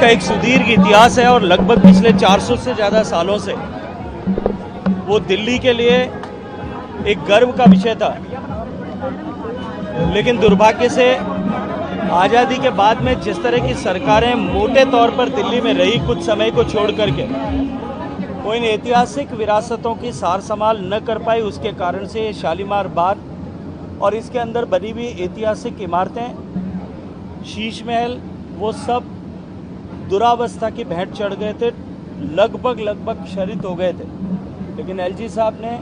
का एक सुदीर्घ इतिहास है और लगभग पिछले 400 से ज़्यादा सालों से वो दिल्ली के लिए एक गर्व का विषय था। लेकिन दुर्भाग्य से आज़ादी के बाद में जिस तरह की सरकारें मोटे तौर पर दिल्ली में रही कुछ समय को छोड़ करके, वो इन ऐतिहासिक विरासतों की सार संभाल न कर पाई। उसके कारण से ये शालीमार बाग और इसके अंदर बनी हुई ऐतिहासिक इमारतें, शीश महल, वो सब दुरावस्था की भेंट चढ़ गए थे, लगभग क्षरित हो गए थे। लेकिन एलजी साहब ने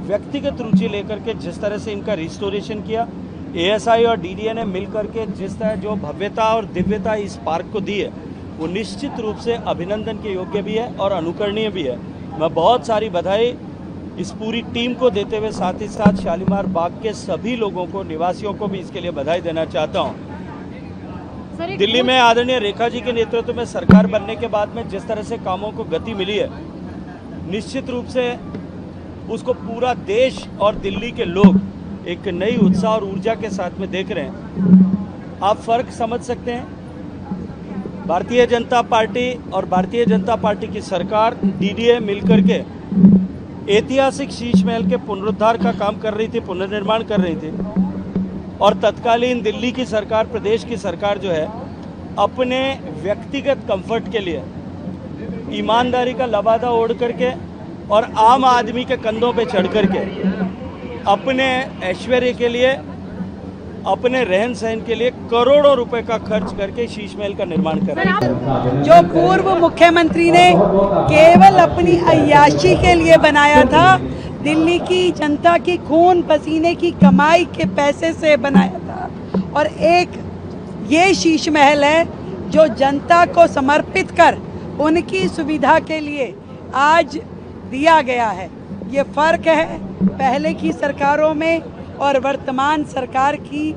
व्यक्तिगत रुचि लेकर के जिस तरह से इनका रिस्टोरेशन किया, एएसआई और डीडीए ने मिलकर के जिस तरह जो भव्यता और दिव्यता इस पार्क को दी है, वो निश्चित रूप से अभिनंदन के योग्य भी है और अनुकरणीय भी है। मैं बहुत सारी बधाई इस पूरी टीम को देते हुए साथ ही साथ शालीमार बाग के सभी लोगों को, निवासियों को भी इसके लिए बधाई देना चाहता हूँ। दिल्ली में आदरणीय रेखा जी के नेतृत्व में सरकार बनने के बाद में जिस तरह से कामों को गति मिली है, निश्चित रूप से उसको पूरा देश और दिल्ली के लोग एक नई उत्साह और ऊर्जा के साथ में देख रहे हैं। आप फर्क समझ सकते हैं, भारतीय जनता पार्टी और भारतीय जनता पार्टी की सरकार, डीडीए मिलकर के ऐतिहासिक शीश महल के पुनरुद्धार का काम कर रही थी, पुनर्निर्माण कर रही थी। और तत्कालीन दिल्ली की सरकार, प्रदेश की सरकार जो है, अपने व्यक्तिगत कंफर्ट के लिए ईमानदारी का लबादा ओढ़ करके और आम आदमी के कंधों पे चढ़ करके अपने ऐश्वर्य के लिए, अपने रहन सहन के लिए करोड़ों रुपए का खर्च करके शीश महल का निर्माण कर रहे हैं। जो पूर्व मुख्यमंत्री ने केवल अपनी अय्याशी के लिए बनाया था, दिल्ली की जनता की खून पसीने की कमाई के पैसे से बनाया था, और एक ये शीश महल है जो जनता को समर्पित कर उनकी सुविधा के लिए आज दिया गया है। ये फर्क है पहले की सरकारों में और वर्तमान सरकार की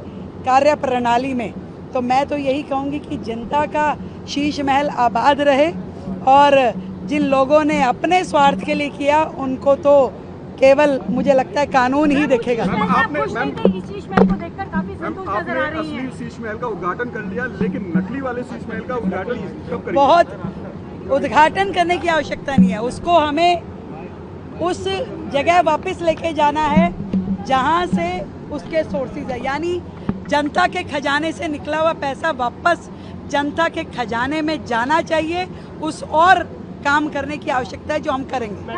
कार्यप्रणाली में। तो मैं तो यही कहूँगी कि जनता का शीश महल आबाद रहे, और जिन लोगों ने अपने स्वार्थ के लिए किया उनको तो केवल मुझे लगता है कानून ही देखेगा। आपने शीश महल को देखकर काफी संतुष्ट नजर आ रही हैं। शीश महल का उद्घाटन कर लिया, लेकिन नकली वाले शीश महल का उद्घाटन कब करेंगे? बहुत उद्घाटन करने की आवश्यकता नहीं है, उसको हमें उस जगह वापस लेके जाना है जहां से उसके सोर्सेज है, यानी जनता के खजाने से निकला हुआ पैसा वापस जनता के खजाने में जाना चाहिए। उस और काम करने की आवश्यकता है जो हम करेंगे।